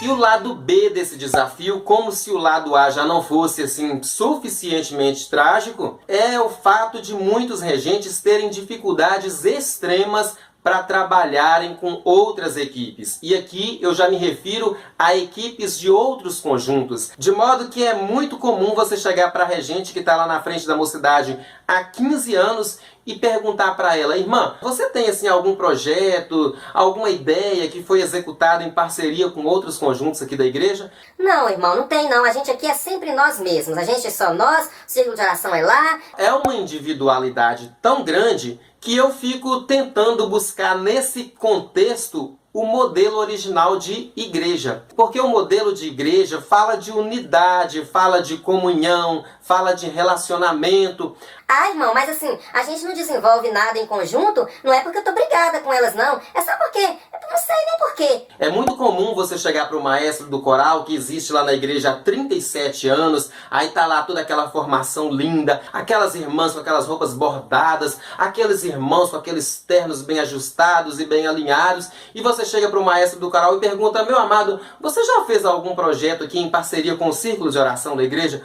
E o lado B desse desafio, como se o lado A já não fosse assim suficientemente trágico, é o fato de muitos regentes terem dificuldades extremas para trabalharem com outras equipes. E aqui eu já me refiro a equipes de outros conjuntos. De modo que é muito comum você chegar para a regente que está lá na frente da mocidade há 15 anos e perguntar para ela: irmã, você tem assim algum projeto, alguma ideia que foi executada em parceria com outros conjuntos aqui da igreja? Não, irmão, não tem não. A gente aqui é sempre nós mesmos. A gente é só nós, o círculo de oração é lá. É uma individualidade tão grande que eu fico tentando buscar nesse contexto o modelo original de igreja. Porque o modelo de igreja fala de unidade, fala de comunhão, fala de relacionamento. Ah, irmão, mas assim, a gente não desenvolve nada em conjunto, não é porque eu tô brigada com elas, não. É só porque, eu não sei nem porquê. É muito comum você chegar para o maestro do coral que existe lá na igreja há 37 anos, aí tá lá toda aquela formação linda, aquelas irmãs com aquelas roupas bordadas, aqueles irmãos com aqueles ternos bem ajustados e bem alinhados, e você chega para o maestro do coral e pergunta: meu amado, você já fez algum projeto aqui em parceria com o círculo de oração da igreja?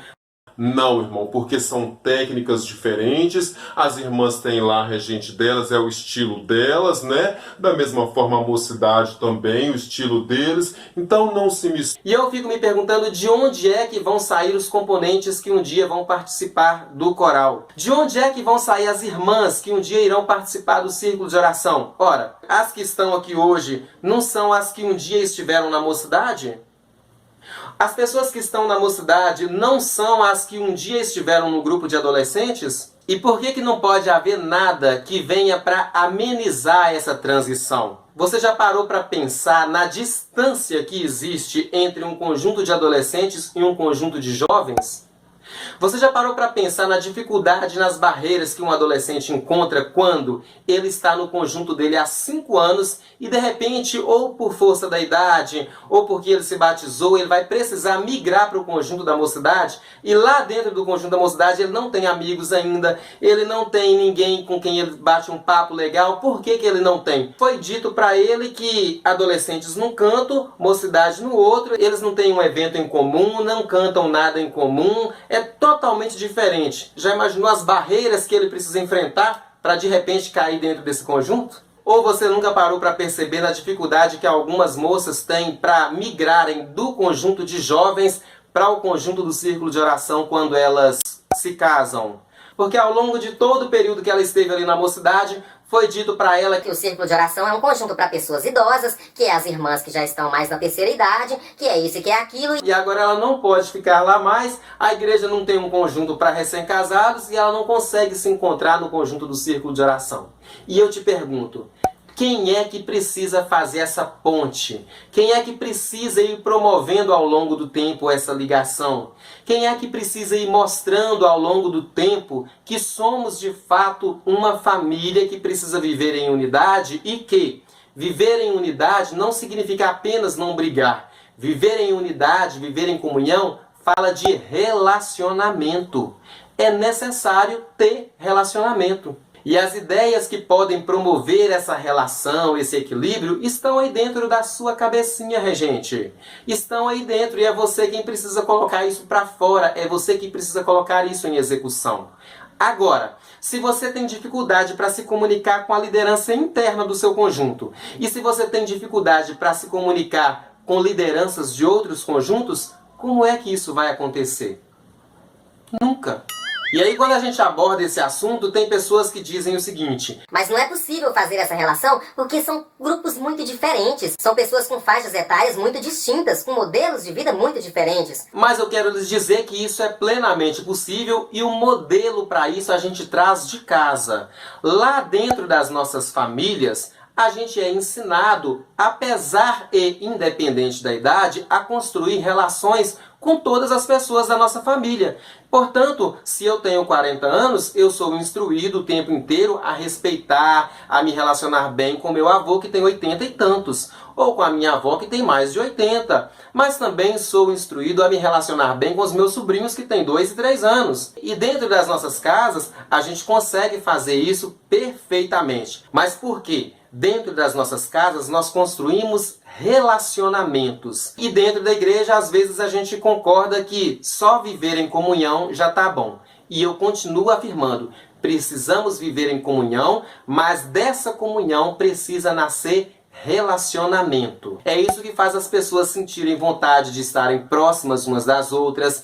Não, irmão, porque são técnicas diferentes, as irmãs têm lá a regente delas, é o estilo delas, né? Da mesma forma a mocidade também, o estilo deles, então não se mistura. E eu fico me perguntando de onde é que vão sair os componentes que um dia vão participar do coral. De onde é que vão sair as irmãs que um dia irão participar do círculo de oração? Ora, as que estão aqui hoje não são as que um dia estiveram na mocidade? As pessoas que estão na mocidade não são as que um dia estiveram no grupo de adolescentes? E por que não pode haver nada que venha para amenizar essa transição? Você já parou para pensar na distância que existe entre um conjunto de adolescentes e um conjunto de jovens? Você já parou para pensar na dificuldade, nas barreiras que um adolescente encontra quando ele está no conjunto dele há 5 anos e de repente, ou por força da idade, ou porque ele se batizou, ele vai precisar migrar para o conjunto da mocidade, e lá dentro do conjunto da mocidade ele não tem amigos ainda, ele não tem ninguém com quem ele bate um papo legal. Por que ele não tem? Foi dito para ele que adolescentes num canto, mocidade no outro, eles não têm um evento em comum, não cantam nada em comum, é totalmente diferente. Já imaginou as barreiras que ele precisa enfrentar para de repente cair dentro desse conjunto? Ou você nunca parou para perceber na dificuldade que algumas moças têm para migrarem do conjunto de jovens para o conjunto do círculo de oração quando elas se casam? Porque ao longo de todo o período que ela esteve ali na mocidade, foi dito para ela que o círculo de oração é um conjunto para pessoas idosas, que é as irmãs que já estão mais na terceira idade, que é isso e que é aquilo. E agora ela não pode ficar lá mais, a igreja não tem um conjunto para recém-casados e ela não consegue se encontrar no conjunto do círculo de oração. E eu te pergunto, quem é que precisa fazer essa ponte? Quem é que precisa ir promovendo ao longo do tempo essa ligação? Quem é que precisa ir mostrando ao longo do tempo que somos de fato uma família que precisa viver em unidade e que viver em unidade não significa apenas não brigar. Viver em unidade, viver em comunhão, fala de relacionamento. É necessário ter relacionamento. E as ideias que podem promover essa relação, esse equilíbrio, estão aí dentro da sua cabecinha, regente. Estão aí dentro e é você quem precisa colocar isso para fora, é você que precisa colocar isso em execução. Agora, se você tem dificuldade para se comunicar com a liderança interna do seu conjunto, e se você tem dificuldade para se comunicar com lideranças de outros conjuntos, como é que isso vai acontecer? Nunca. E aí quando a gente aborda esse assunto, tem pessoas que dizem o seguinte: mas não é possível fazer essa relação porque são grupos muito diferentes. São pessoas com faixas etárias muito distintas, com modelos de vida muito diferentes. Mas eu quero lhes dizer que isso é plenamente possível e o modelo para isso a gente traz de casa. Lá dentro das nossas famílias, a gente é ensinado, apesar e independente da idade, a construir relações com todas as pessoas da nossa família. Portanto, se eu tenho 40 anos, eu sou instruído o tempo inteiro a respeitar, a me relacionar bem com meu avô que tem 80 e tantos, ou com a minha avó que tem mais de 80. Mas também sou instruído a me relacionar bem com os meus sobrinhos que têm 2 e 3 anos. E dentro das nossas casas, a gente consegue fazer isso perfeitamente. Mas por quê? dentro das nossas casas, nós construímos relacionamentos. E dentro da igreja, às vezes a gente concorda que só viver em comunhão já está bom. E eu continuo afirmando, precisamos viver em comunhão, mas dessa comunhão precisa nascer relacionamento. É isso que faz as pessoas sentirem vontade de estarem próximas umas das outras,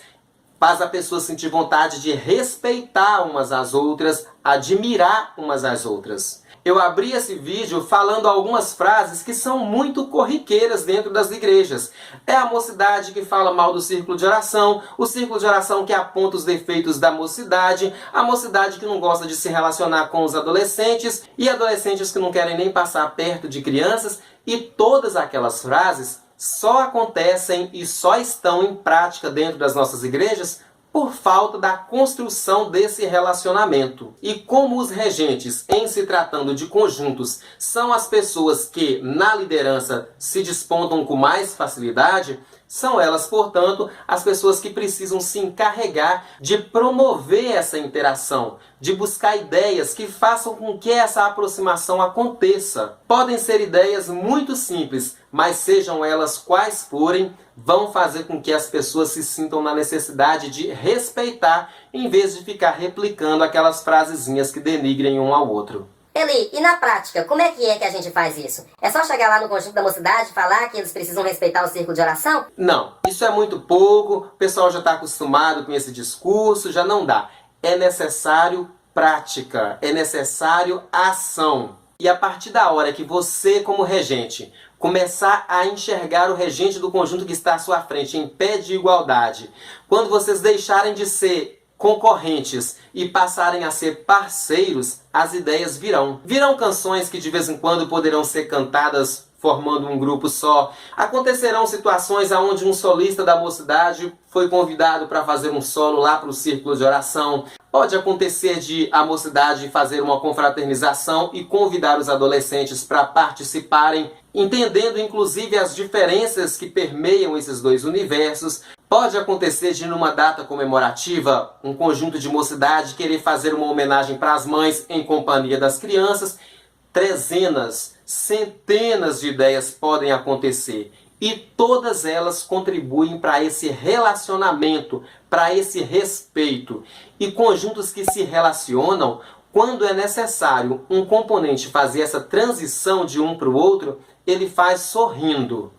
faz a pessoa sentir vontade de respeitar umas às outras, admirar umas às outras. Eu abri esse vídeo falando algumas frases que são muito corriqueiras dentro das igrejas. É a mocidade que fala mal do círculo de oração, o círculo de oração que aponta os defeitos da mocidade, a mocidade que não gosta de se relacionar com os adolescentes e adolescentes que não querem nem passar perto de crianças, e todas aquelas frases só acontecem e só estão em prática dentro das nossas igrejas por falta da construção desse relacionamento. E como os regentes, em se tratando de conjuntos, são as pessoas que, na liderança, se despontam com mais facilidade, são elas, portanto, as pessoas que precisam se encarregar de promover essa interação, de buscar ideias que façam com que essa aproximação aconteça. Podem ser ideias muito simples, mas sejam elas quais forem, vão fazer com que as pessoas se sintam na necessidade de respeitar, em vez de ficar replicando aquelas frasezinhas que denigrem um ao outro. Eli, e na prática, como é que a gente faz isso? É só chegar lá no conjunto da mocidade e falar que eles precisam respeitar o círculo de oração? Não, isso é muito pouco, o pessoal já está acostumado com esse discurso, já não dá. É necessário prática, é necessário ação. E a partir da hora que você, como regente, começar a enxergar o regente do conjunto que está à sua frente em pé de igualdade, quando vocês deixarem de ser concorrentes e passarem a ser parceiros, as ideias virão. Virão canções que de vez em quando poderão ser cantadas formando um grupo só. Acontecerão situações onde um solista da mocidade foi convidado para fazer um solo lá para o círculo de oração. Pode acontecer de a mocidade fazer uma confraternização e convidar os adolescentes para participarem, entendendo inclusive as diferenças que permeiam esses dois universos. Pode acontecer de, numa data comemorativa, um conjunto de mocidade querer fazer uma homenagem para as mães em companhia das crianças. Trezenas, centenas de ideias podem acontecer. E todas elas contribuem para esse relacionamento, para esse respeito. E conjuntos que se relacionam, quando é necessário um componente fazer essa transição de um para o outro, ele faz sorrindo.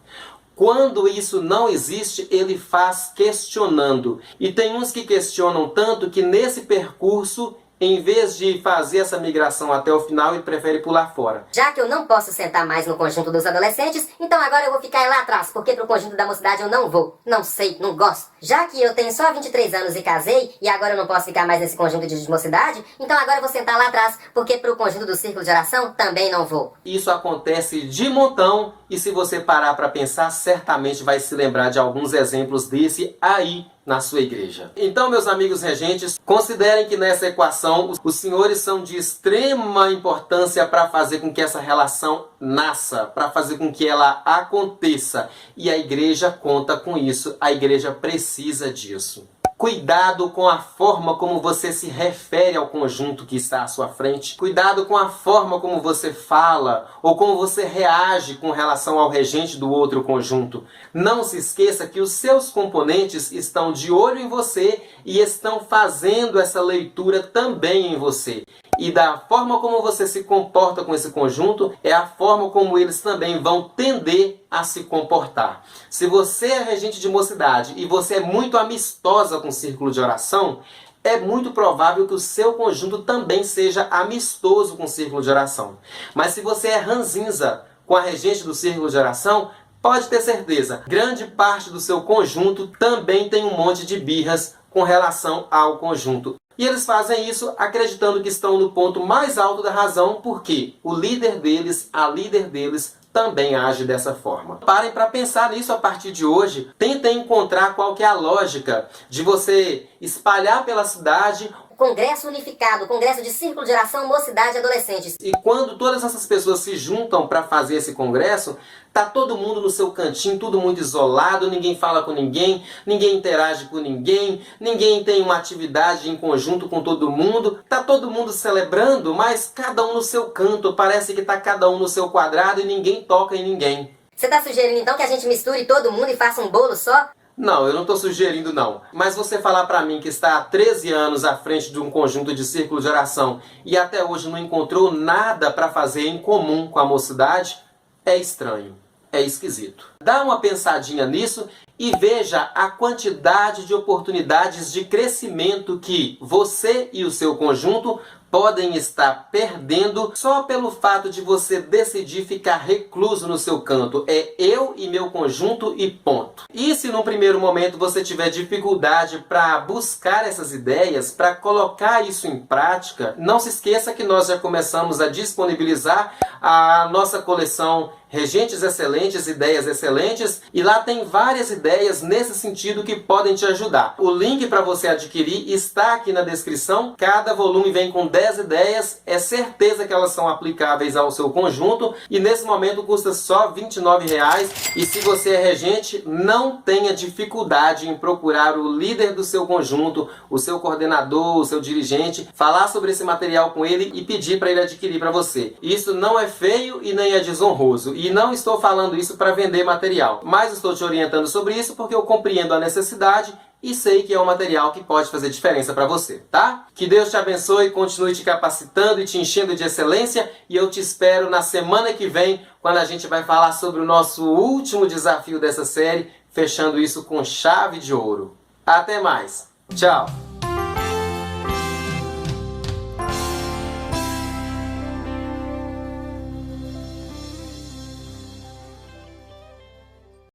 Quando isso não existe, ele faz questionando. E tem uns que questionam tanto que nesse percurso, em vez de fazer essa migração até o final, ele prefere pular fora. Já que eu não posso sentar mais no conjunto dos adolescentes, então agora eu vou ficar lá atrás, porque pro conjunto da mocidade eu não vou. Não sei, não gosto. Já que eu tenho só 23 anos e casei, e agora eu não posso ficar mais nesse conjunto de mocidade, então agora eu vou sentar lá atrás, porque pro conjunto do círculo de oração também não vou. Isso acontece de montão, e se você parar para pensar, certamente vai se lembrar de alguns exemplos desse aí na sua igreja. Então, meus amigos regentes, considerem que nessa equação os senhores são de extrema importância para fazer com que essa relação nasça, para fazer com que ela aconteça. E a igreja conta com isso, a igreja precisa disso. Cuidado com a forma como você se refere ao conjunto que está à sua frente. Cuidado com a forma como você fala ou como você reage com relação ao regente do outro conjunto. Não se esqueça que os seus componentes estão de olho em você e estão fazendo essa leitura também em você. E da forma como você se comporta com esse conjunto, é a forma como eles também vão tender a se comportar. Se você é regente de mocidade e você é muito amistosa com o círculo de oração, é muito provável que o seu conjunto também seja amistoso com o círculo de oração. Mas se você é ranzinza com a regente do círculo de oração, pode ter certeza, grande parte do seu conjunto também tem um monte de birras com relação ao conjunto. E eles fazem isso acreditando que estão no ponto mais alto da razão, porque o líder deles, a líder deles, também age dessa forma. Parem para pensar nisso a partir de hoje. Tentem encontrar qual que é a lógica de você espalhar pela cidade o Congresso Unificado, o Congresso de Círculo de Oração, Mocidade e Adolescentes. E quando todas essas pessoas se juntam para fazer esse congresso, tá todo mundo no seu cantinho, tudo muito isolado, ninguém fala com ninguém, ninguém interage com ninguém, ninguém tem uma atividade em conjunto com todo mundo, tá todo mundo celebrando, mas cada um no seu canto, parece que tá cada um no seu quadrado e ninguém toca em ninguém. Você tá sugerindo então que a gente misture todo mundo e faça um bolo só? Não, eu não estou sugerindo não. Mas você falar para mim que está há 13 anos à frente de um conjunto de círculo de oração e até hoje não encontrou nada para fazer em comum com a mocidade, é estranho, é esquisito. Dá uma pensadinha nisso e veja a quantidade de oportunidades de crescimento que você e o seu conjunto podem estar perdendo só pelo fato de você decidir ficar recluso no seu canto. É eu e meu conjunto e ponto. E se num primeiro momento você tiver dificuldade para buscar essas ideias, para colocar isso em prática, não se esqueça que nós já começamos a disponibilizar a nossa coleção Regentes Excelentes, Ideias Excelentes, e lá tem várias ideias nesse sentido que podem te ajudar. O link para você adquirir está aqui na descrição. Cada volume vem com 10 ideias, é certeza que elas são aplicáveis ao seu conjunto e nesse momento custa só R$ 29,00. E se você é regente, não tenha dificuldade em procurar o líder do seu conjunto, o seu coordenador, o seu dirigente, falar sobre esse material com ele e pedir para ele adquirir para você. Isso não é feio e nem é desonroso. E não estou falando isso para vender material, mas estou te orientando sobre isso porque eu compreendo a necessidade e sei que é um material que pode fazer diferença para você, tá? Que Deus te abençoe, continue te capacitando e te enchendo de excelência e eu te espero na semana que vem, quando a gente vai falar sobre o nosso último desafio dessa série, fechando isso com chave de ouro. Até mais. Tchau.